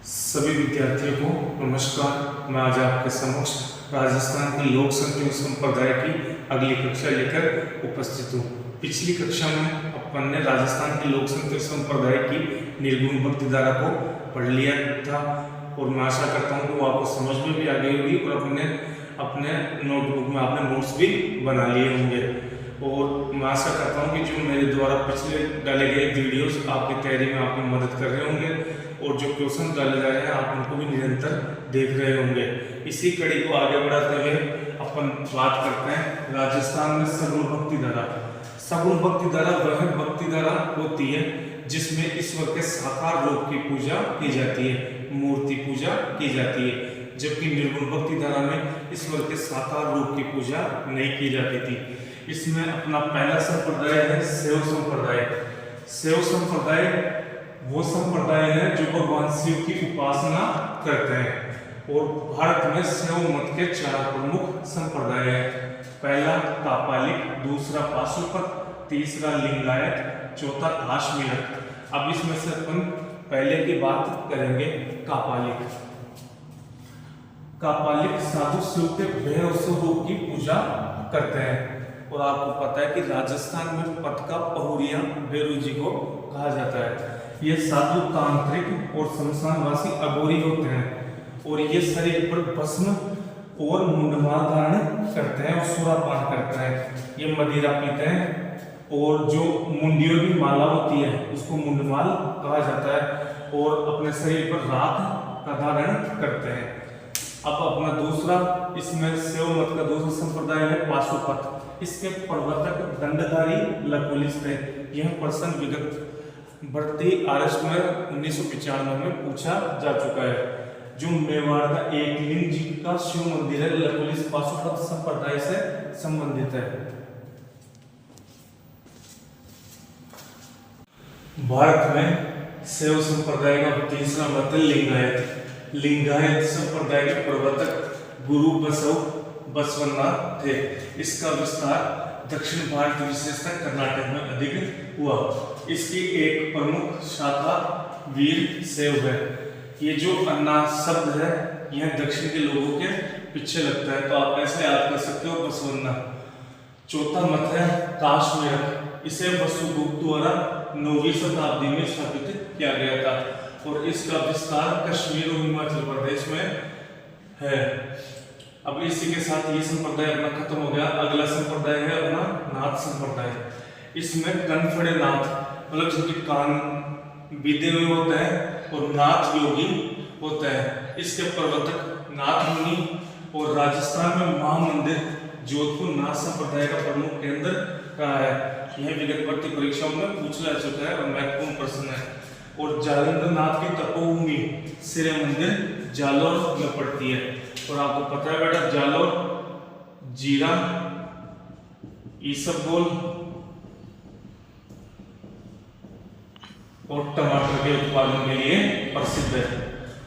सभी विद्यार्थियों को नमस्कार। मैं आज आपके समक्ष राजस्थान की लोक संगीत संप्रदाय की अगली कक्षा लेकर उपस्थित हूँ। पिछली कक्षा में अपन ने राजस्थान की लोक संगीत संप्रदाय की निर्गुण भक्ति धारा को पढ़ लिया था और मैं आशा करता हूँ कि वो आपको समझ में भी आ गई होगी और अपने नोटबुक में आपने नोट्स भी बना लिए होंगे। और मैं आशा करता हूँ कि जो मेरे द्वारा पिछले डाले गए वीडियोस आपकी तैयारी में आपकी मदद कर रहे होंगे और जो क्वेश्चन डाले जा रहे हैं आप उनको भी निरंतर देख रहे होंगे। इसी कड़ी को आगे बढ़ाते हुए अपन बात करते हैं राजस्थान में सगुण भक्ति धारा। सगुण भक्ति धारा वह भक्ति धारा होती है जिसमें ईश्वर के साकार रूप की पूजा की जाती है, मूर्ति पूजा की जाती है, जबकि निर्गुण भक्ति धारा में ईश्वर के साकार रूप की पूजा नहीं की जाती थी। इसमें अपना पहला संप्रदाय है शैव संप्रदाय। शैव संप्रदाय वो संप्रदाय है जो भगवान शिव की उपासना करते हैं और भारत में शैव मत के 4 प्रमुख संप्रदाय है। पहला कापालिक, दूसरा पाशुपत, तीसरा लिंगायत, चौथा काश्मीरक। अब इसमें से अपन पहले की बात करेंगे कापालिक। कापालिक साधु शिव के भैरव स्वरूप की पूजा करते हैं और आपको पता है कि राजस्थान में पत का पहुरिया भैरव जी को कहा जाता है। ये साधु तांत्रिक और शमशानवासी अघोरी होते हैं और ये शरीर पर भस्म और मुंडमाल धारण करते हैं और सुरापान करते हैं। ये मदिरा पीते हैं और जो मुंडियों की माला होती है उसको मुंडमाल कहा जाता है और अपने शरीर पर राख का धारण करते हैं। अब अपना दूसरा इसमें शैव मत का दूसरा संप्रदाय है पाशुपत। इसके प्रवर्तक दंडधारी लकुलिस थे। यह प्रश्न विगत भर्ती आरएस में 1995 में पूछा जा चुका है। जो मेवाड़ का एक लिंग जी का शिव मंदिर है लकुलिस पाशुपत संप्रदाय से संबंधित है। भारत में शैव संप्रदाय का तीसरा मत है लिंगायत। लिंगायत संप्रदाय के प्रवर्तक गुरु बसवन्नाथ थे। इसका विस्तार दक्षिण भारत विशेषकर कर्नाटक में अधिक हुआ। इसकी एक प्रमुख शाखा वीर शैव है। ये जो अन्ना शब्द है यह दक्षिण के लोगों के पीछे लगता है तो आप ऐसे याद कर सकते हो बसवन्ना। चौथा मत है काश्मीरक। इसे वसुगुप्त द्वारा 9वीं शताब्दी में स्थापित किया गया था और इसका विस्तार कश्मीर और हिमाचल प्रदेश में है। अब इसी के साथ ये संप्रदाय अपना खत्म हो गया। अगला संप्रदाय है अपना नाथ संप्रदाय। इसमें कनफड़े नाथ मतलब जिनके कान बीधे हुए होते हैं और नाथ योगी होते हैं। इसके प्रवर्तक नाथ मुनि और राजस्थान में महामंदिर जोधपुर नाथ संप्रदाय का प्रमुख केंद्र रहा है। यह विगत भर्ती परीक्षाओं में पूछा जा चुका है और महत्वपूर्ण प्रश्न है। और जालंधर नाथ की तपोभूमि सिरे मंदिर जालौर में पड़ती है और आपको पता है बेटा जालौर जीरा इसबगोल और टमाटर के उत्पादन के लिए प्रसिद्ध है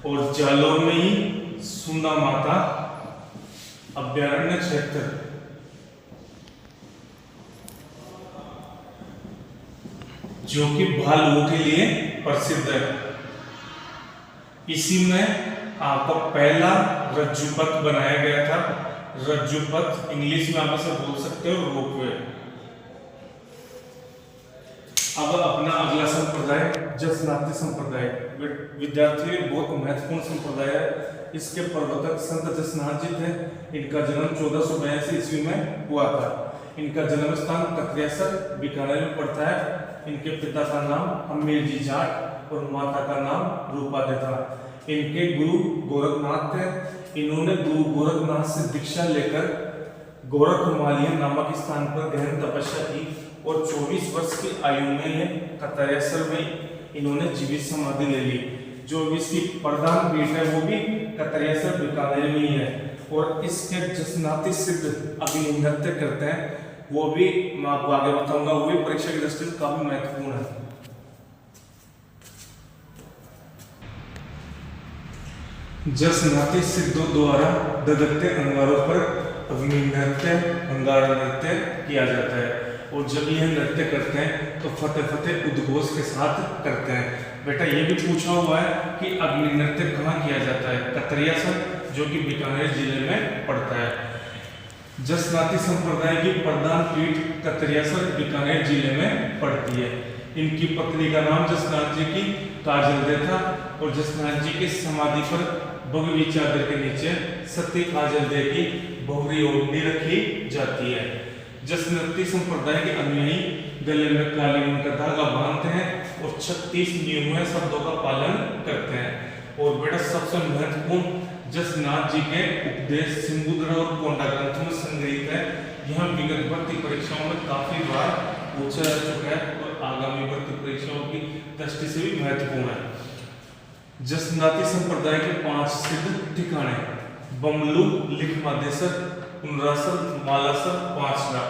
और जालौर में ही सुंदा माता अभ्यारण्य क्षेत्र जो कि भालुओं के लिए प्रसिद्ध है। इसी में आपका पहला रज्जुपथ बनाया गया था। रज्जुपथ इंग्लिश में आप इसे बोल सकते हो रोपवे। अब अपना अगला संप्रदाय जसनाती संप्रदाय। विद्यार्थी बहुत महत्वपूर्ण संप्रदाय है। इसके प्रवर्तक संत जसनाथ जी थे। इनका जन्म 1482 ईस्वी में हुआ था। इनका जन्म स्थान कत्रेसर बीकानेर में पड़ता है। इनके पिता का नाम हमीर जी जाट और माता का नाम रूपादे था। इनके गुरु गोरखनाथ थे। इन्होंने गुरु गोरखनाथ से दीक्षा लेकर गोरखमालिया नामक स्थान पर गहन तपस्या की और 24 वर्ष की आयु में कतरेसर में इन्होंने जीवित समाधि ले ली। जो इसकी प्रधान पीठ है वो भी कतरेसर बीकानेर में ही है और इसके जसनाती सिद्ध अभी नृत्य करते हैं वो भी मैं आपको आगे बताऊंगा। वो भी परीक्षा की दृष्टि से काफी महत्वपूर्ण है। जसनाती सिद्धों द्वारा ददकते अंगारों पर अग्नि नृत्य अंगार नृत्य किया जाता है और जब यह नृत्य करते हैं तो फतेह फतेह उद्घोष के साथ करते हैं। बेटा ये भी पूछा हुआ है कि अग्नि नृत्य कहाँ किया जाता है? कतरियासर, जो कि बीकानेर जिले में पड़ता है। जसनाती संप्रदाय की प्रधान पीठ कतरियासर बीकानेर जिले में पड़ती है। इनकी पत्नी का नाम जसनाथ जी की काजल दे था और जसनाथ जी की समाधि पर भगवी चादर के नीचे सती काजल दे की बहुरी ओढ़नी रखी जाती है। जसनाती संप्रदाय के अनुयायी गले में काली ऊन का धागा बांधते हैं और 36 नियमों शब्दों का पालन करते हैं। और बेटा सबसे महत्वपूर्ण जसनाथ जी के उपदेश सिंगुद्रा और कोंडा ग्रंथों में संग्रहित है। यह विगत भर्ती परीक्षाओं में काफी बार पूछा जा चुका है और आगामी भर्ती परीक्षाओं की दृष्टि से भी महत्वपूर्ण है। जसनाती संप्रदाय के 5 सिद्ध ठिकाने बमलू, लिखमादेसर, उनरासर, मालासर, पांचला।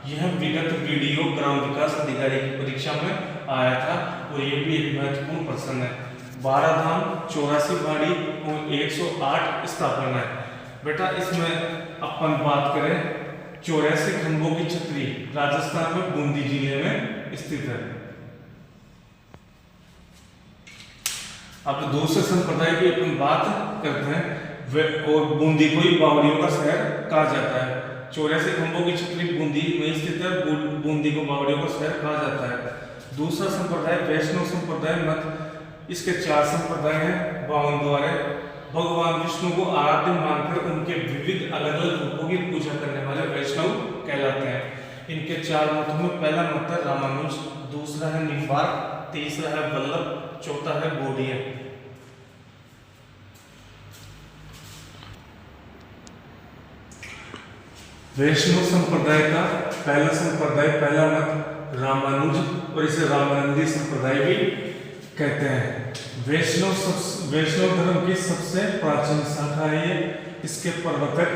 यह विगत वीडियो ग्राम विकास अधिकारी की परीक्षा में आया था और यह भी एक महत्वपूर्ण प्रश्न है। 12 धाम, 84 बाड़ी और 108 स्थापना है। बेटा इसमें अपन बात करें 84 खंभों की छतरी राजस्थान में बूंदी जिले में स्थित है। अब दूसरे संप्रदाय की अपन बात करते हैं और बूंदी को ही बावड़ियों का शहर कहा जाता है। 84 खंभों की छतरी बूंदी में स्थित है, बूंदी को बावड़ियों का शहर कहा जाता है। दूसरा संप्रदाय वैष्णव संप्रदाय मत, इसके 4 संप्रदाय हैं। 52 द्वारे भगवान विष्णु को आराध्य मानकर उनके विविध अलग अलग रूपों की पूजा करने वाले वैष्णव कहलाते हैं। इनके 4 मतों में पहला मत है रामानुज, दूसरा है निम्बार्क, तीसरा है वल्लभ, चौथा है बोडिया। वैष्णव संप्रदाय का पहला संप्रदाय, पहला मत रामानुज और इसे रामानंदी संप्रदाय भी कहते हैं। वैष्णव धर्म की सबसे प्राचीन शाखा है ये। इसके प्रवर्तक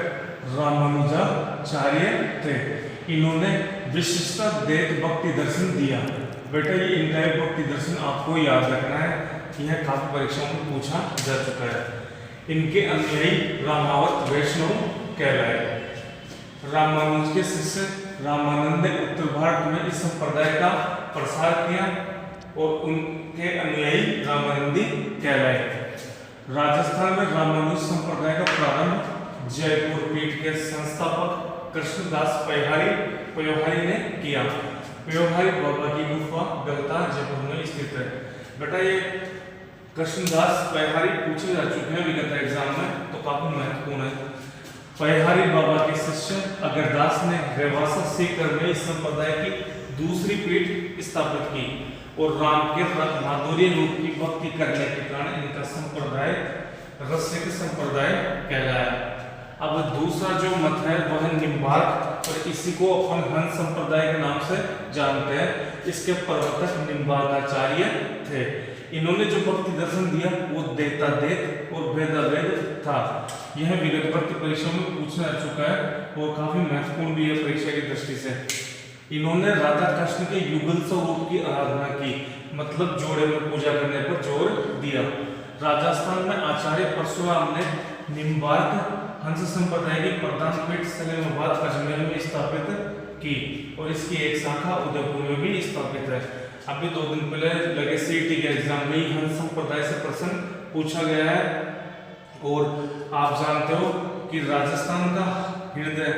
रामानुजाचार्य थे। इन्होंने विशिष्टाद्वैत भक्ति दर्शन दिया। बेटा ये इनका एक भक्ति दर्शन आपको याद रखना है, यह काफी परीक्षाओं में पूछा जा चुका है। इनके अनुयायी रामावत वैष्णव कहलाए। रामानुज के शिष्य रामानंद ने उत्तर भारत में इस संप्रदाय का प्रसार किया और उनके अनुयायी रामानंदी कहलाए। राजस्थान में रामानुज संप्रदाय का प्रारंभ जयपुर पीठ के संस्थापक कृष्णदास पयोहारी ने किया। पयोहारी बाबा की गुफा गलता जयपुर में स्थित है। बेटा ये कृष्णदास पयोहारी पूछे जा चुके हैं विगत एग्जाम में, तो काफी महत्वपूर्ण है। पयोहारी बाबा के शिष्य अगरदास ने रेवासा सीकर में इस संप्रदाय की दूसरी पीठ स्थापित की और राम के माधुर्य रूप की भक्ति करने के कारण इनका संप्रदाय रसिक संप्रदाय कहलाया। अब दूसरा जो मत है वह निम्बार्क और इसी को अपन हंस संप्रदाय के नाम से जानते हैं। इसके प्रवर्तक निम्बार्काचार्य थे। इन्होंने जो भक्ति दर्शन दिया वो देतादेत और भेदाभेद था। यह विगत भर्ती परीक्षा में पूछा जा चुका है और काफी महत्वपूर्ण भी है परीक्षा की दृष्टि से। इन्होंने राधा कृष्ण के युगल स्वरूप की आराधना की, मतलब जोड़े में पूजा करने पर जोर दिया। राजस्थान में आचार्य परशुराम ने निम्बार्क हंस संप्रदाय की प्रधान पीठ सलीमाबाद अजमेर में स्थापित की और इसकी एक शाखा उदयपुर में भी स्थापित है। अभी 2 दिन पहले लगे सीईटी के एग्जाम में हंस संप्रदाय से प्रश्न पूछा गया है और आप जानते हो कि राजस्थान का हृदय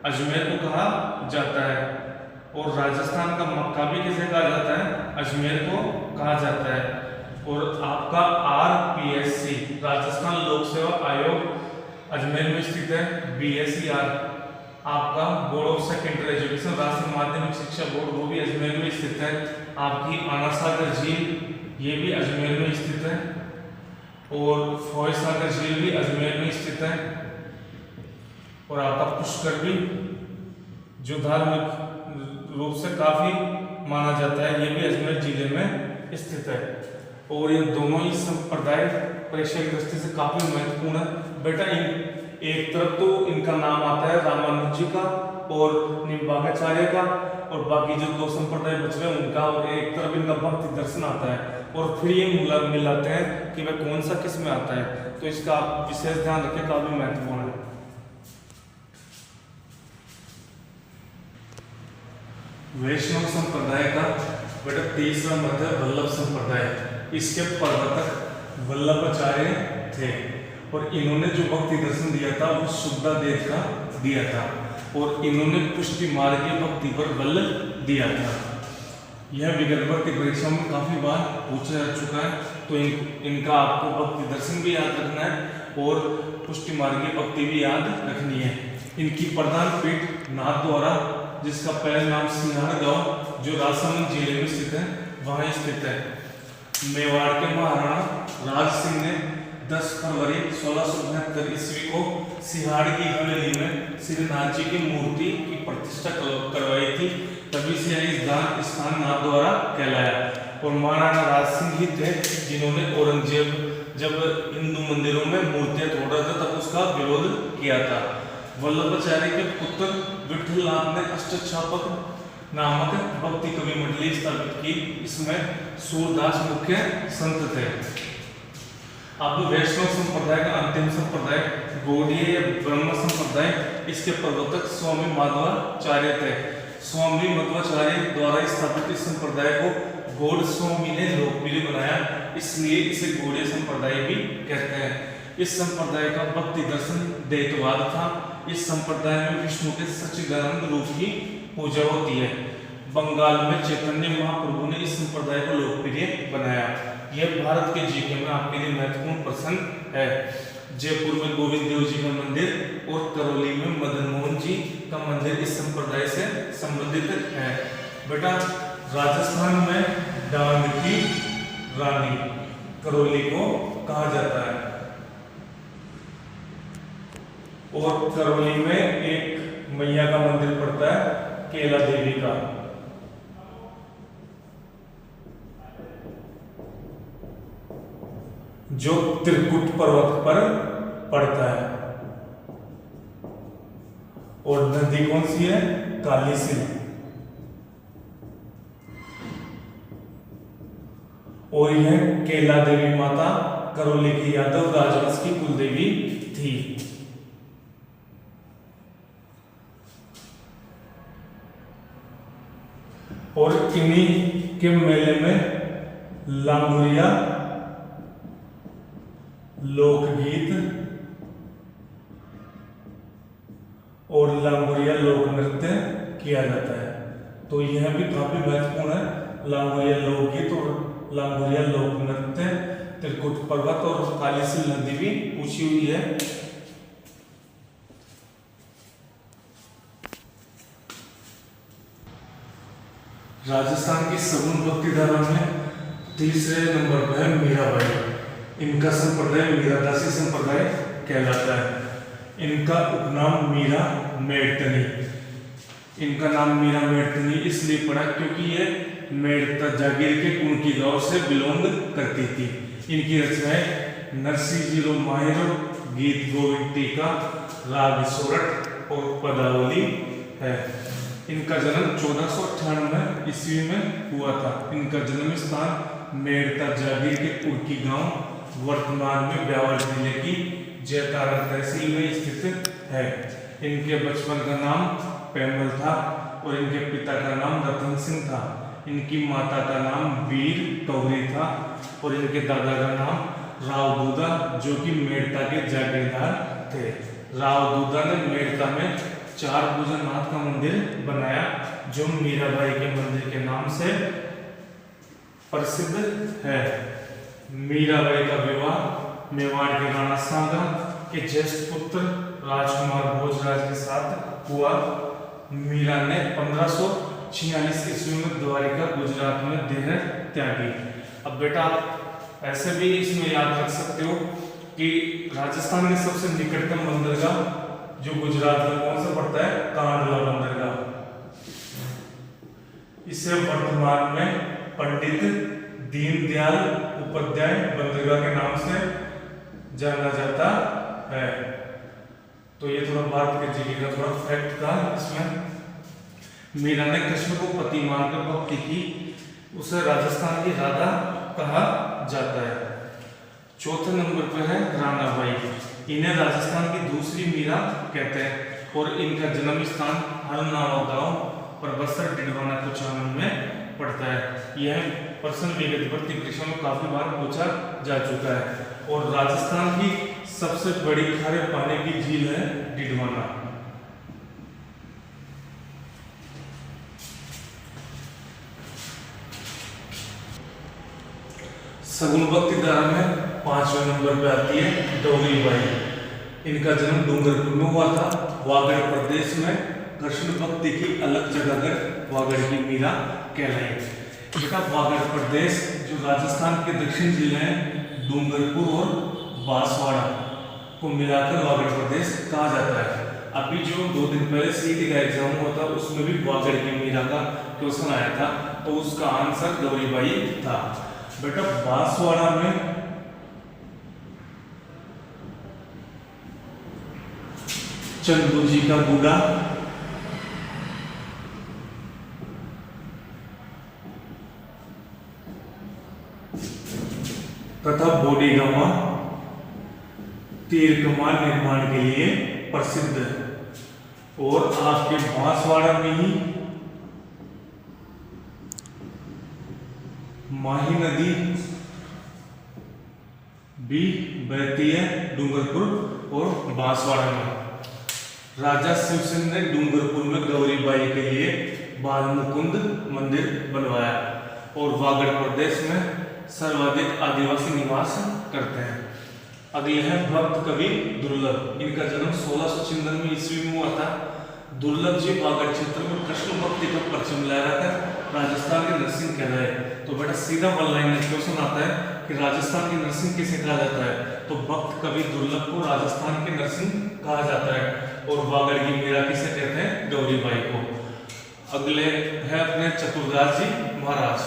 अजमेर को कहा जाता है और राजस्थान का मक्का भी किसे कहा जाता है? अजमेर को कहा जाता है। और आपका RPSC राजस्थान लोक सेवा आयोग अजमेर में स्थित है। BSER आपका बोर्ड ऑफ सेकेंडरी एजुकेशन राष्ट्रीय माध्यमिक शिक्षा बोर्ड वो भी अजमेर में स्थित है। आपकी आना सागर झील ये भी अजमेर में स्थित है और फौज सागर झील भी अजमेर में स्थित है। और आपका पुष्कर भी जो धार्मिक रूप से काफी माना जाता है ये भी अजमेर जिले में स्थित है। और ये दोनों ही संप्रदाय परीक्षा की दृष्टि से काफी महत्वपूर्ण है। बेटा एक तरफ तो इनका नाम आता है रामानुज जी का और निम्बार्काचार्य का और बाकी जो 2 संप्रदाय बच रहे हैं उनका, और एक तरफ इनका भक्ति दर्शन आता है और फिर ये मिलाते हैं कि वह कौन सा किस में आता है। तो इसका आप विशेष ध्यान रखें, काफी महत्वपूर्ण है। वैष्णव संप्रदाय का बेटा तीसरा मत है वल्लभ संप्रदाय। इसके प्रवर्तक वल्लभाचार्य थे और इन्होंने जो भक्ति दर्शन दिया था वो शुद्धादेव का दिया था और इन्होंने पुष्टि मार्ग की भक्ति पर बल दिया था। यह विगत भक्ति परीक्षा में काफी बार पूछा जा चुका है, तो इनका आपको भक्ति दर्शन भी याद रखना है और पुष्टि मार्ग की भक्ति भी याद रखनी है। इनकी प्रधान पीठ नाथद्वारा, जिसका पहला नाम सिंहार गांव जो राजसमंद जिले में स्थित है, वहां स्थित है। मेवाड़ के महाराणा राज सिंह ने 10 फरवरी 1672 ईस्वी को सिहाड़ की हवेली में श्रीनाथ जी की मूर्ति की प्रतिष्ठा करवाई थी। तभी से यह स्थान नाथद्वारा कहलाया और महाराणा राज सिंह ही थे जिन्होंने औरंगजेब जब हिंदू मंदिरों में मूर्तियां तोड़ रहा था तब उसका विरोध किया था। वल्लभाचार्य के पुत्र विठलनाथ ने अष्टछापक नामक भक्ति कवि मंडली स्थापित की। इसमें सूरदास मुख्य संत थे। अब वैष्णव संप्रदाय का अंतिम संप्रदाय गौड़ीय या ब्रह्म संप्रदाय, इसके प्रवर्तक स्वामी माधवाचार्य थे। स्वामी माधवाचार्य द्वारा स्थापित इस संप्रदाय को गौड़ स्वामी ने लोकप्रिय बनाया, इसलिए इसे गौड़ीय संप्रदाय भी कहते हैं। इस संप्रदाय का भक्ति दर्शन द्वैतवाद था। इस संप्रदाय में विष्णु के सच्चिदानंद रूप की पूजा होती है। बंगाल में चैतन्य महाप्रभु ने इस संप्रदाय को लोकप्रिय बनाया। यह भारत के जीके में आपके लिए महत्वपूर्ण प्रसंग है। जयपुर में गोविंद देव जी का मंदिर और करौली में मदन मोहन जी का मंदिर इस संप्रदाय से संबंधित है। बेटा, राजस्थान में डांग की रानी करौली को कहा जाता है और करौली में एक मैया का मंदिर पड़ता है, केला देवी का। जो त्रिकुट पर्वत पर पड़ता है और नदी कौन सी है? कालीसिंध। और यह केला देवी माता करौली की यादव राजवंश की कुलदेवी थी। और इन्हीं के मेले में लांगुरिया लोकगीत और लांगुरिया लोक नृत्य किया जाता है। तो यह भी काफी महत्वपूर्ण है। लांगुरिया लोकगीत और लांगुरिया लोक नृत्य, त्रिकुट पर्वत और कालीसिंध नदी भी पूछी हुई है। राजस्थान की सगुन भक्ति धारा में तीसरे नंबर पर है मीराबाई। इनका संप्रदाय मीरादासी संप्रदाय कहलाता है। इनका उपनाम मीरा मेड़तनी। इनका नाम मीरा मेड़तनी इसलिए पड़ा क्योंकि ये मेड़ता जागीर के कुणकी गांव से बिलोंग करती थी। इनकी रचनाएं नरसिंह जीरो माहिरो, गीत गोविंद टीका, राग सोरठ और पदावली है। इनका जन्म 1498 ईस्वी में हुआ था। इनका जन्म स्थान मेड़ता जागीर के कुणकी गांव वर्तमान में ब्यावर जिले की जैतारण तहसील में स्थित है। इनके बचपन का नाम पैमल था और इनके पिता का नाम रतन सिंह था। इनकी माता का नाम वीर कौरी था और इनके दादा का नाम राव दूदा, जो कि मेड़ता के जागीरदार थे। राव दूदा ने मेड़ता में 4 भुजनाथ का मंदिर बनाया, जो मीराबाई के मंदिर के नाम से प्रसिद्ध है। मीराबाई का विवाह मेवाड़ के राणा सांगा के ज्येष्ठ पुत्र राजकुमार भोजराज के साथ हुआ। मीरा ने 1546 ईस्वी में द्वारिका गुजरात में देह त्यागी। अब बेटा, आप ऐसे भी इसमें याद रख सकते हो कि राजस्थान के सबसे निकटतम बंदरगाह जो गुजरात में कौन सा पड़ता है? कांडला बंदरगाह। इसे वर्तमान में पंडित दीनदयाल उपाध्याय बंदरगाह के नाम से जाना जाता है। तो ये थोड़ा भारत के जीके का थोड़ा फैक्ट था। इसमें मीरा ने कृष्ण को पति मानकर भक्ति की, उसे राजस्थान की राधा कहा जाता है। चौथे नंबर पर है रानाबाई। इन्हें राजस्थान की दूसरी मीरा कहते हैं और इनका जन्म स्थान हरनावा गांव पर बस्तर डिडवाना कुचामन में पड़ता है। यह प्रश्न विगत भर्ती परीक्षा में काफी बार पूछा जा चुका है। और राजस्थान की सबसे बड़ी खारे पानी की झील है डिडवाना। सगुन भक्ति धारा में 5वें नंबर पे आती है डोगरी बाई। इनका जन्म डूंगरपुर में हुआ था, वागड़ प्रदेश में। कृष्ण भक्ति की अलग जगह कर वागड़ की मीरा कहलाई। बेटा वागड़ प्रदेश जो राजस्थान के दक्षिण जिले हैं डूंगरपुर और बांसवाड़ा को मिलाकर वागड़ प्रदेश कहा जाता है। अभी जो 2 दिन पहले सीईटी का एग्जाम हुआ था उसमें भी वागड़ की मीरा का क्वेश्चन आया था, तो उसका आंसर गौरीबाई था। बेटा बांसवाड़ा में चंदू जी का गुड़ा तथा बोडीगामा तीर कमान निर्माण के लिए प्रसिद्ध है। और आपके बांसवाड़ा में ही माही नदी भी बहती है डूंगरपुर और बांसवाड़ा में। राजा शिवसेन ने डूंगरपुर में गौरीबाई के लिए बाल मुकुंद मंदिर बनवाया। और वागड़ प्रदेश में सर्वाधिक आदिवासी निवास करते हैं। अगले हैं भक्त कवि दुर्लभ। इनका जन्म 1696 ईस्वी में हुआ था। दुर्लभ जी वागड़ क्षेत्र में कृष्ण भक्ति का परचम लहराकर राजस्थान के नरसिंह कहलाए। तो बेटा सीधा वन लाइन में क्वेश्चन आता है कि राजस्थान के नरसिंह किसे कहा जाता है, तो भक्त कवि दुर्लभ को राजस्थान के नरसिंह कहा जाता है। और वागड़ की मीरा किसे कहते हैं, गौरीबाई को। अगले है अपने चतुरदास जी महाराज।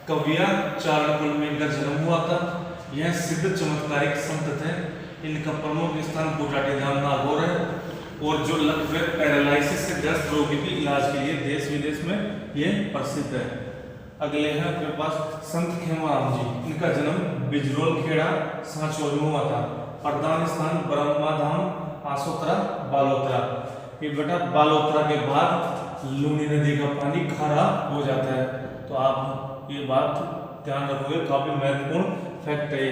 कविया चारणकुल में इनका जन्म हुआ था। यह सिद्ध चमत्कारिक संत थे। इनका प्रमुख स्थान बुटाटी धाम नागौर है। और जो लगभग पैरालाइसिस से ग्रस्त रोगी के इलाज के लिए देश विदेश में ये प्रसिद्ध है। अगले हैं अपने पास संत खेमाराम जी। इनका जन्म बिजरोल खेड़ा सांचौर में हुआ था। प्रधान स्थान ब्रह्माधाम, आसोतरा, बालोतरा। ये बेटा बालोतरा के बाद लूनी नदी का पानी खारा हो जाता है, तो आप ये बात ध्यान रखोगे, काफी महत्वपूर्ण फैक्ट है।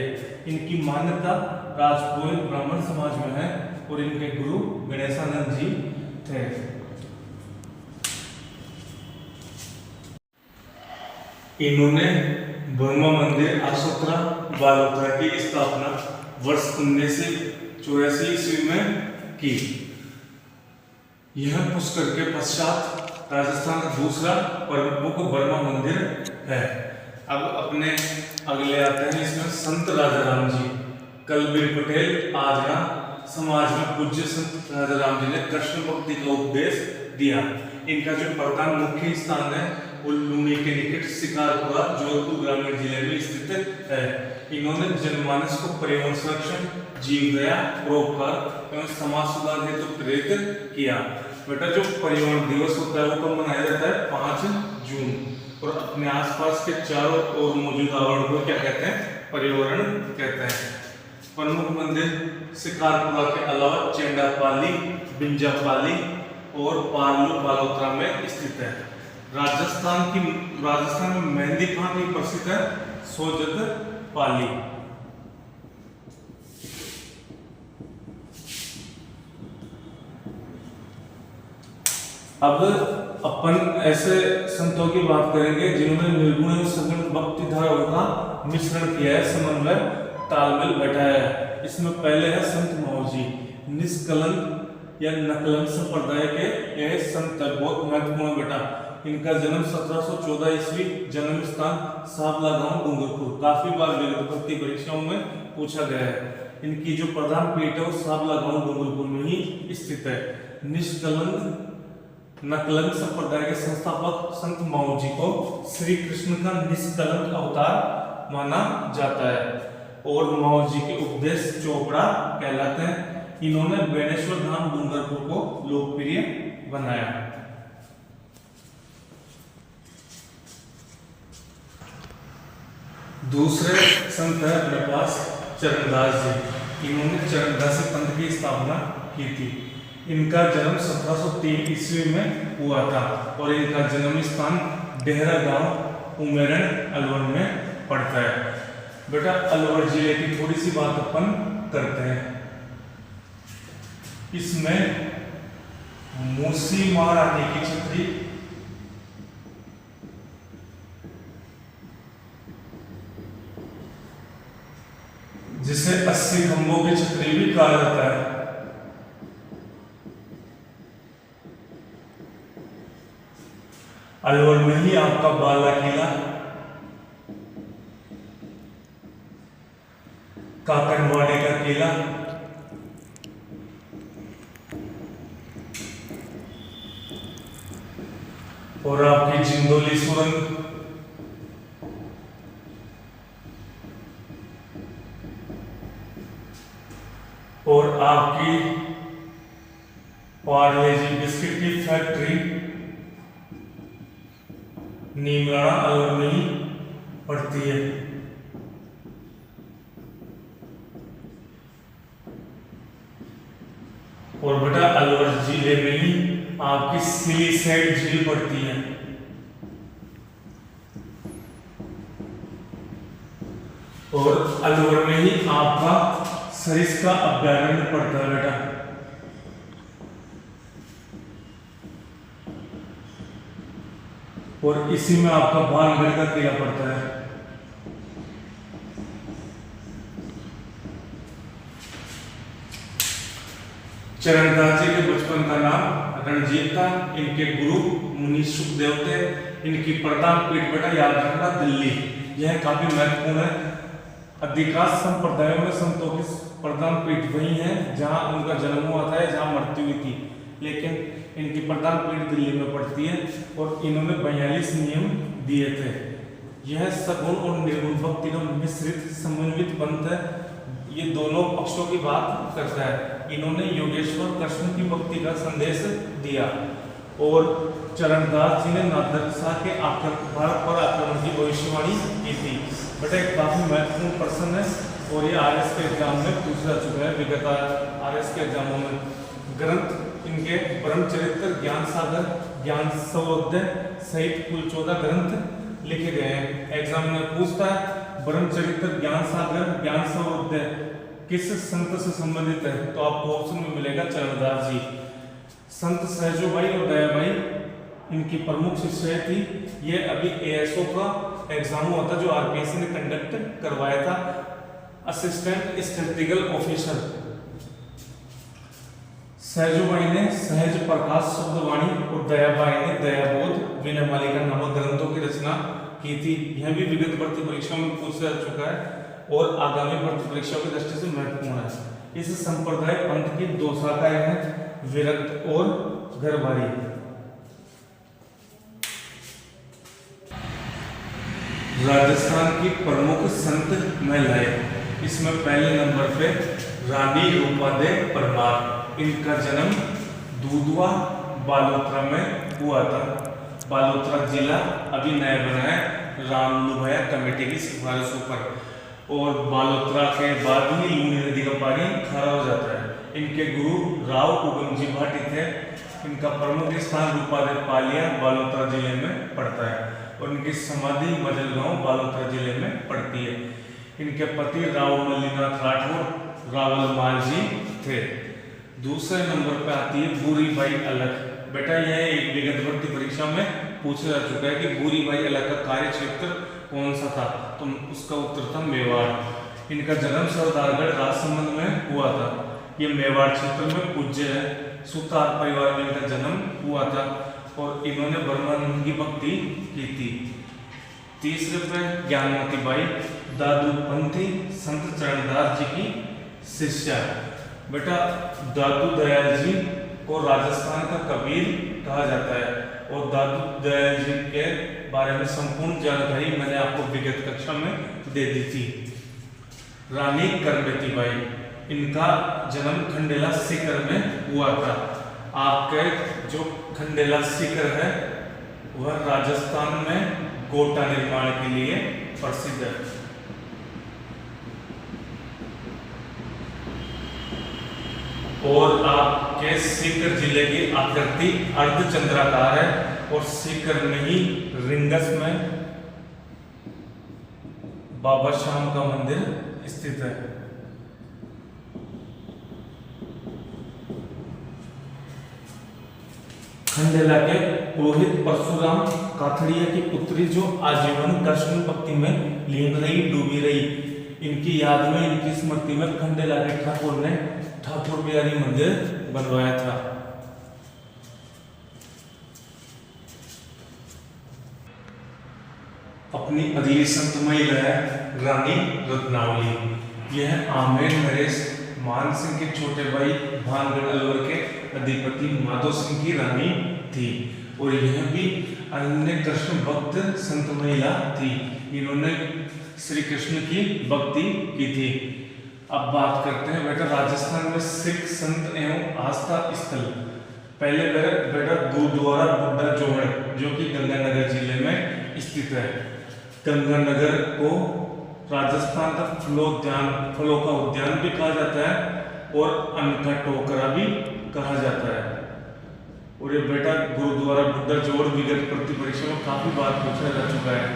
इनकी मान्यता राजपुरोहित ब्राह्मण समाज में है और इनके गुरु गणेशानंद जी थे। इन्होंने ब्रह्मा मंदिर आसोतरा बालोतरा की स्थापना वर्ष 1984 ईस्वी में की। यह पुष्कर के पश्चात राजस्थान का दूसरा प्रमुख ब्रह्मा मंदिर है। अब अपने अगले आते हैं इसमें संत राजाराम जी। कलबीर पटेल आजरा समाज में पूज्य संत राजाराम जी ने कृष्ण भक्ति का उपदेश दिया। इनका जो प्रधान मुख्य स्थान है वो लूनी के निकट शिकारपुरा जोधपुर ग्रामीण जिले में स्थित है। इन्होंने जनमानस को पर्यावरण संरक्षण, जीव दया, परोपकार एवं समाज सुधार हेतु प्रेरित किया। बेटा जो पर्यावरण दिवस होता है वो कब मनाया जाता है, 5 जून। और अपने आसपास के चारों ओर मौजूद आवरण को क्या कहते हैं, पर्यावरण कहते हैं। प्रमुख मंदिर शिकारपुरा के अलावा चेंडापाली, बिंजापाली और पार्लू बालोतरा में स्थित है। राजस्थान में मेहंदी कहाँ की प्रसिद्ध है, सोजत पाली। अब अपन ऐसे संतों की बात करेंगे जिन्होंने निर्गुण एवं सगुण भक्ति धाराओं का मिश्रण किया है, समन्वय तालमेल बैठाया है। इसमें पहले है संत मौजी जी। निष्कलंक या नकलंक संप्रदाय के यह संत बहुत महत्वपूर्ण बेटा। इनका जन्म 1714 ईस्वी, जन्म स्थान साबला गांव डूंगरपुर। काफी बार विगत भक्ति परीक्षाओं में पूछा गया है। इनकी जो प्रधान पीठ है वो साबला गांव डूंगरपुर में ही स्थित है। निष्कलंक नकलंक संप्रदाय के संस्थापक संत माऊ जी को श्री कृष्ण का निष्कलंक अवतार माना जाता है और माऊ जी के उपदेश चोपड़ा कहलाते हैं। इन्होंने बेनेश्वर धाम डूंगरपुर को लोकप्रिय बनाया। दूसरे संत है अपने पास चरणदास जी। इन्होंने चरणदासी पंथ की स्थापना की थी। इनका जन्म 1703 ईस्वी में हुआ था और इनका जन्म स्थान डेहरा गांव उमेरण अलवर में पड़ता है। बेटा अलवर जिले की थोड़ी सी बात अपन करते हैं। इसमें मूसी महारानी की छतरी, जिसे 80 खंभों की छतरी भी कहा जाता है, अलवर में ही आपका बाला किला, काकनवाड़ी का किला, और आपकी जिंदोली सुरंग, और आपकी पार्ले जी बिस्किट की फैक्ट्री नीमराणा अलवर में ही पड़ती है। और बेटा अलवर जिले में ही आपकी सिलीसेट झील पड़ती है। और अलवर में ही आपका सरिस्का अभ्यारण्य पड़ता है बेटा। और इसी में आपका भानगढ़ का किला पड़ता है। चरणदास जी के बचपन का नाम रणजीत था। इनके गुरु मुनि सुखदेव थे। इनकी प्रधान पीठ बेटा याद रखना दिल्ली। यह काफी महत्वपूर्ण है। अधिकांश संप्रदायों में संतों की प्रधान पीठ वही है जहां उनका जन्म हुआ था, जहां मृत्यु हुई थी, लेकिन इनकी प्रधान पीठ दिल्ली में पड़ती है। और इन्होंने 42 नियम दिए थे। यह सगुण और निर्गुण भक्ति का मिश्रित समन्वित पंथ है। ये दोनों पक्षों की बात करता है। इन्होंने योगेश्वर कृष्ण की भक्ति का संदेश दिया। और चरणदास जी ने नादर शाह के भारत पर आक्रमण की भविष्यवाणी की थी। बट एक काफी महत्वपूर्ण प्रश्न है और ये आरएस के एग्जाम में पूछा जा चुका है। विगत आरएस के एग्जामों में ग्रंथ इनके ब्रह्मचरित्र, ज्ञान सागर, ज्ञान सरोदय सहित कुल 14 ग्रंथ लिखे गए हैं। एग्जाम में पूछता है ब्रह्मचरित्र, ज्ञान सागर, ज्ञान सरोदय किस संत से संबंधित है, तो आपको ऑप्शन में मिलेगा चरणदास जी। संत सहजो भाई और दया भाई इनकी प्रमुख शिष्य थी। ये अभी एएसओ का एग्जाम हुआ था जो आरपीएससी ने कंडक्ट करवाया था, असिस्टेंट स्टैटिस्टिकल ऑफिसर। सहजो भाई ने सहज प्रकाश शब्दवाणी और दयाबाई ने दयाबोध विनय मालिका नामक ग्रंथों की रचना की थी। यह भी विगत भर्ती परीक्षा में पूछा जा चुका है और आगामी भर्ती परीक्षा की दृष्टि से महत्वपूर्ण है। इस संप्रदाय पंथ की 2 शाखाएं हैं, विरक्त और घरबारी। राजस्थान की प्रमुख संत महिलाएं, इसमें पहले नंबर पे रानी रूपादे परमार। इनका जन्म दूधवा बालोतरा में हुआ था। बालोतरा जिला अभी नया बना है रामलुभाया कमेटी की सिफारिशों पर। और बालोतरा के बाद ही लूनी नदी का पानी खारा हो जाता है। इनके गुरु राव उगमजी भाटी थे। इनका प्रमुख स्थान रूपादे पालिया बालोतरा जिले में पड़ता है और इनकी समाधि मजलगांव बालोतरा जिले में पड़ती है। इनके पति राव मल्लीनाथ राठौर रावल माल जी थे। दूसरे नंबर पर आती है बूरी बाई अलख। बेटा यह एक विगत भर्ती परीक्षा में पूछा जा चुका है कि बूरी बाई अलख का कार्य क्षेत्र कौन सा था, तो उसका उत्तर था मेवाड़। इनका जन्म सरदारगढ़ राजसमंद में हुआ था। ये मेवाड़ क्षेत्र में पूज्य है। सुतार परिवार में इनका जन्म हुआ था और इन्होंने ब्रह्मानंद की भक्ति की थी। तीसरे पे ज्ञानमती बाई दादू पंथी संत चरणदास जी की शिष्या। बेटा दादू दयाल जी को राजस्थान का कबीर कहा जाता है और दादू दयाल जी के बारे में संपूर्ण जानकारी मैंने आपको विगत कक्षा में दे दी थी। रानी करमती बाई, इनका जन्म खंडेला सीकर में हुआ था। आपके जो खंडेला सीकर है वह राजस्थान में गोटा निर्माण के लिए प्रसिद्ध है। और आपके सीकर जिले की आकृति अर्धचंद्राकार है और सीकर में ही रिंगस में बाबा श्याम का मंदिर स्थित है। खंडेला के पुरोहित परशुराम काथड़िया की पुत्री जो आजीवन कृष्ण भक्ति में लीन रही, डूबी रही, इनकी याद में, इनकी स्मृति में खंडेला के ठाकुर ने ठाकुर बिहारी मंदिर बनवाया था। अपनी अगली संत महिला है रानी रत्नावली। यह आमेर नरेश मान सिंह के छोटे भाई भानगढ़ अलवर के अधिपति माधो सिंह की रानी थी और यह भी अन्य कृष्ण भक्त संत महिला थी। इन्होंने श्री कृष्ण की भक्ति की थी। अब बात करते हैं बेटा राजस्थान में सिख संत एवं आस्था स्थल। पहले बेटा गुरुद्वारा बुड्ढा जोड़ जो कि गंगानगर जिले में स्थित है। गंगानगर को राजस्थान का फलों का उद्यान भी कहा जाता है और अन्न का टोकरा भी कहा जाता है। और ये बेटा गुरुद्वारा बुड्ढा जोड़ विगत प्रति परीक्षा में काफी बार पूछा जा चुका है।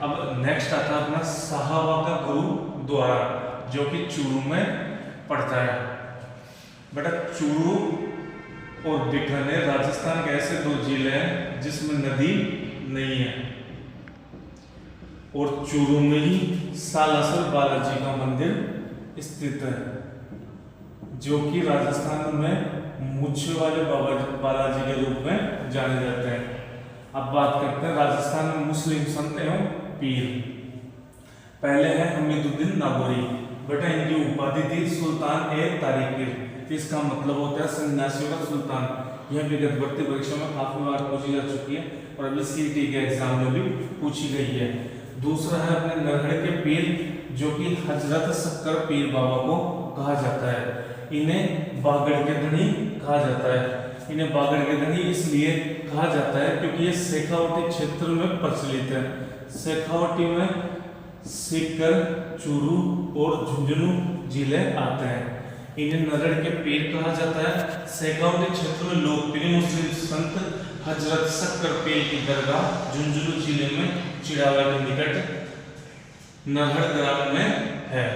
अब नेक्स्ट आता है अपना साहबा का गुरुद्वारा जो कि चूरू में पड़ता है। बेटा चूरू और बीकानेर राजस्थान के ऐसे दो जिले हैं जिसमें नदी नहीं है और चूरू में ही सालासर बालाजी का मंदिर स्थित है जो कि राजस्थान में मूछे वाले बालाजी के रूप में जाने जाते हैं। अब बात करते हैं राजस्थान में मुस्लिम संत एवं पीर। पहले है हमीदुद्दीन नागौरी। बेटा इनकी उपाधि थी सुल्तान ए तारिक। इसका मतलब होता है सन्यासियों का सुल्तान। यह विगत भर्ती परीक्षा में काफी बार पूछी जा चुकी है और अभी सीटी के एग्जाम में भी पूछी गई है। दूसरा है अपने नरहड़ के पीर जो कि हजरत शक्कर पीर बाबा को कहा जाता है। इन्हें बागड़ के धनी कहा जाता है। इन्हें बागड़ के धनी इसलिए कहा जाता है क्योंकि ये शेखावटी क्षेत्र में प्रचलित है। शेखावटी में सीकर, चूरू और झुंझुनू जिले आते हैं। इन्हें नरहड़ के पीर कहा जाता है। शेखावटी क्षेत्र में लोकप्रिय मुस्लिम संत हजरत शक्कर पीर की दरगाह झुंझुनू जिले में चिड़ावा के निकट नरहड़ ग्राम में है।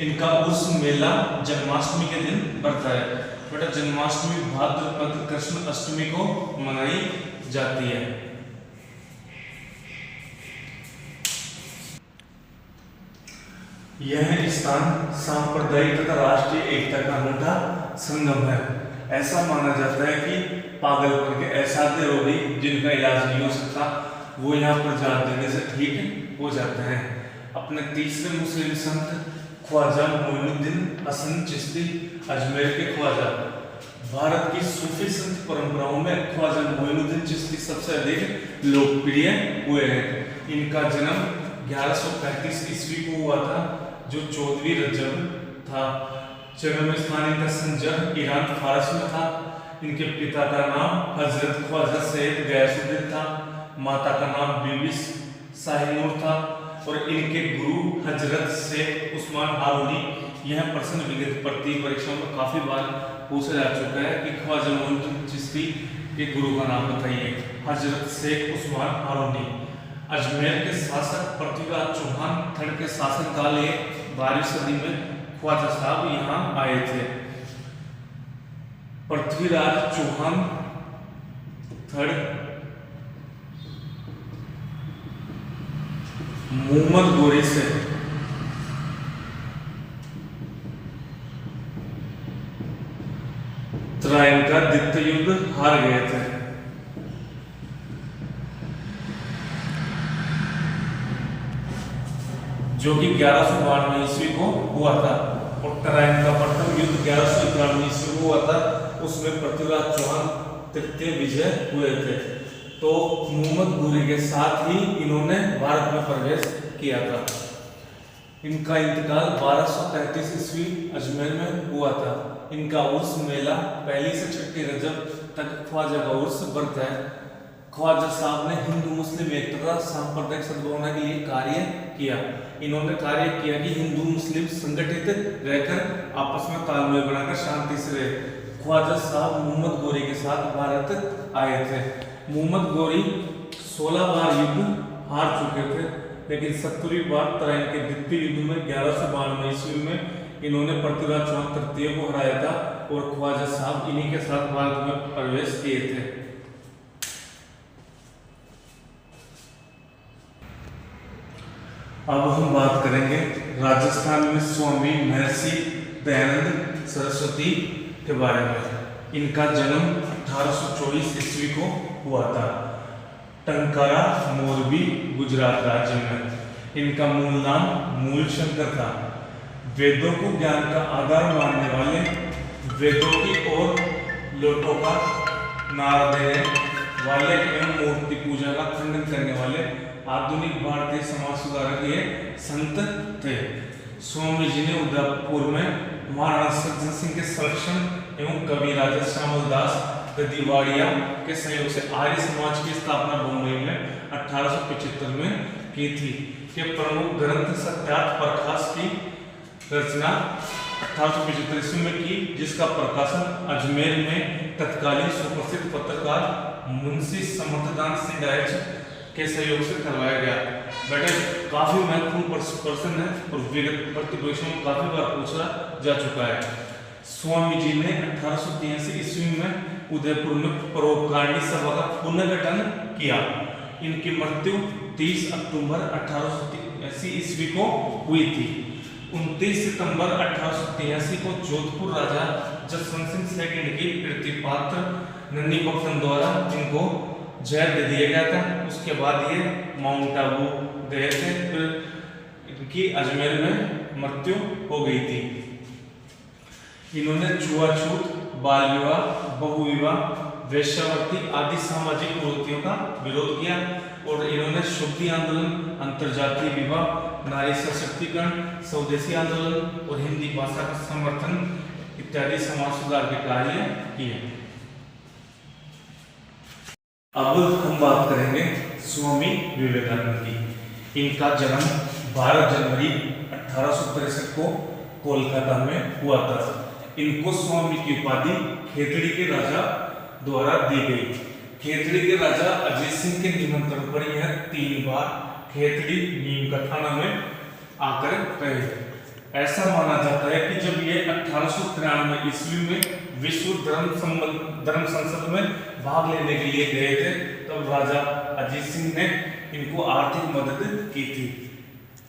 इनका उर्स मेला जन्माष्टमी के दिन पड़ता है। बेटा जन्माष्टमी भाद्रपद कृष्ण अष्टमी को मनाई जाती है। यह स्थान सांप्रदायिक तथा राष्ट्रीय एकता का अनूठा संगम है। ऐसा माना जाता है कि पागलपन के असाध्य रोगी जिनका इलाज नहीं हो सकता वो यहाँ पर जान देने से ठीक हो जाते हैं। अपने तीसरे मुस्लिम संत ख्वाजा मोइनुद्दीन हसन चिश्ती अजमेर के ख्वाजा। भारत की सूफी संत परंपराओं में ख्वाजा मोइनुद्दीन चिश्ती सबसे अधिक लोकप्रिय हुए हैं। इनका जन्म 1135 ईस्वी को हुआ था जो 14वीं रजब था। जन्म स्थान इनका संजर ईरान फारस में था। इनके पिता का नाम हजरत ख्वाजा सैयद गयासुद्दीन था। माता का नाम बीबी शाहीनूर था और इनके गुरु हजरत शेख उस्मान हारूनी। यह प्रश्न विगत प्रति परीक्षा में काफी बार पूछा जा चुका है कि ख्वाजा मोइनुद्दीन चिश्ती के गुरु का नाम बताइए। हजरत शेख उस्मान हारूनी। अजमेर के शासक पृथ्वीराज चौहान थर्ड के शासनकाल 12वीं सदी में ख्वाजा साहब यहाँ आए थे। पृथ्वीराज चौहान थर्ड मोहम्मद गोरी से त्राइन का द्वितीय युद्ध हार गए थे। जो कि 1192 ईस्वी को हुआ था और त्राइन का प्रथम युद्ध 1191 ईस्वी को हुआ था। उसमें पृथ्वीराज चौहान तृतीय विजय हुए थे। तो मोहम्मद गोरी के साथ ही इन्होंने भारत में प्रवेश किया था। इनका इंतकाल 1233 ईस्वी अजमेर में हुआ था। इनका उर्स मेला 1 से 6 रजब तक ख्वाजा का उर्स बढ़ता है। ख्वाजा साहब ने हिंदू मुस्लिम एकता सांप्रदायिक सद्भावना के लिए कार्य किया। इन्होंने कार्य किया कि हिंदू मुस्लिम संगठित रहकर आपस में तालमेल बनाकर शांति से रहे। ख्वाजा साहब मोहम्मद गोरी के साथ भारत आए थे। मोहम्मद गोरी 16 बार युद्ध हार चुके थे लेकिन 70वीं बार तराइन के द्वितीय युद्ध में 1192 ईस्वी में इन्होंने पृथ्वीराज चौहान तृतीय को हराया था और ख्वाजा साहब इन्हीं के साथ भारत में प्रवेश किए थे। अब हम बात करेंगे राजस्थान में स्वामी महर्षि दयानंद सरस्वती के बारे में। इनका जन्म 1824 ईस्वी को हुआ था टंकारा मोरबी गुजरात राज्य में। इनका मूल नाम मूलशंकर था। वेदों को ज्ञान का आधार मानने वाले, वेदों की ओर लोटों का नारा देने वाले एवं मूर्ति पूजा का खंडन करने वाले आधुनिक भारतीय समाज सुधारक ये संत थे। स्वामी जी ने उदयपुर में महाराणा सज्जन सिंह के संरक्षण एवं कवि राजा श्यामल दास गदीवाड़िया के सहयोग से आर्य समाज की स्थापना बम्बई में 1875 में की थी। के प्रमुख ग्रंथ सत्यार्थ प्रकाश की रचना 1875 ईस्वी में की, जिसका प्रकाशन अजमेर में तत्कालीन सुप्रसिद्ध पत्रकार मुंशी समर्थदान सिंह डायच के सहयोग से करवाया गया। बेटा काफी महत्वपूर्ण प्रश्न है और विगत परीक्षा में काफी बार पूछा जा चुका है। स्वामी जी ने 1883 ईस्वी में उदयपुर में परोपकारिणी सभा का पुनर्गठन किया। इनकी मृत्यु 30 अक्टूबर 1883 ईस्वी को हुई थी। 29 सितंबर 1883 को जोधपुर राजा जसवंत सिंह सेकंड की प्रीतिपात्र नन्ही बख्तन द्वारा इनको जहर दे दिया गया था। उसके बाद ये माउंट आबू गए थे, फिर इनकी अजमेर में मृत्यु हो गई थी। इन्होंने छुआछूत, बाल विवाह, बहुविवाह, वेश्यावृत्ति आदि सामाजिक कुरीतियों का विरोध किया और इन्होंने शुद्धि आंदोलन, अंतरजातीय विवाह, नारी सशक्तिकरण, स्वदेशी आंदोलन और हिंदी भाषा का समर्थन इत्यादि समाज सुधार के कार्य किए। अब हम बात करेंगे स्वामी विवेकानंद की। इनका जन्म 12 जनवरी 1863 को कोलकाता में हुआ था। इनको स्वामी की उपाधि खेतड़ी के राजा द्वारा दी गई। खेतड़ी के राजा अजीत सिंह के निमंत्रण पर यह 3 बार खेतड़ी नीम का थाना में आकर रहे। ऐसा माना जाता है कि जब ये 1893 ईस्वी में विश्व धर्म संसद में भाग लेने के लिए गए थे, तब राजा अजीत सिंह ने इनको आर्थिक मदद की थी।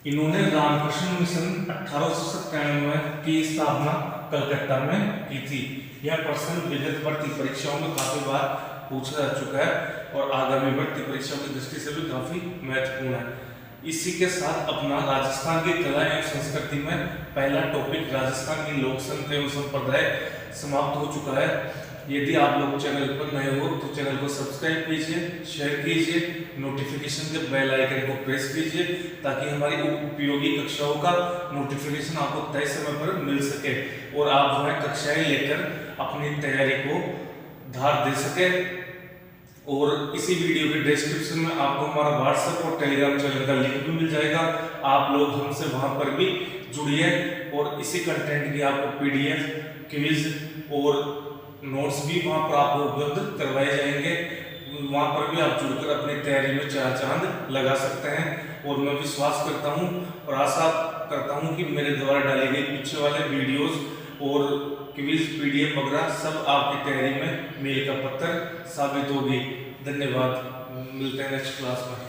इन्होंने रामकृष्ण मिशन 1897 की स्थापना कलकत्ता में की थी। यह प्रश्न विगत भर्ती परीक्षाओं में काफी बार पूछा जा चुका है और आगामी भर्ती परीक्षाओं की दृष्टि से भी काफी महत्वपूर्ण है। इसी के साथ अपना राजस्थान की कला एवं संस्कृति में पहला टॉपिक राजस्थान की लोक संस्कृति एवं संप्रदाय समाप्त हो चुका है। यदि आप लोग चैनल पर नए हो तो चैनल को सब्सक्राइब कीजिए, शेयर कीजिए, नोटिफिकेशन के बेल आइकन को प्रेस कीजिए ताकि हमारी उपयोगी कक्षाओं का नोटिफिकेशन आपको तय समय पर मिल सके और आप जो है कक्षाएं लेकर अपनी तैयारी को धार दे सके। और इसी वीडियो के डिस्क्रिप्शन में आपको हमारा व्हाट्सएप और टेलीग्राम चैनल का लिंक भी मिल जाएगा। आप लोग हमसे वहां पर भी जुड़िए और इसी कंटेंट की आपको पीडीएफ, क्विज और नोट्स भी वहां पर आपको उपलब्ध करवाए जाएंगे। वहां पर भी आप जुड़कर अपनी तैयारी में 4 चांद लगा सकते हैं। और मैं विश्वास करता हूं और आशा करता हूं कि मेरे द्वारा डाली गई पीछे वाले वीडियोस और क्विज, पीडीएफ वगैरह सब आपकी तैयारी में मील का पत्थर साबित होगी। धन्यवाद, मिलते हैं नेक्स्ट क्लास में।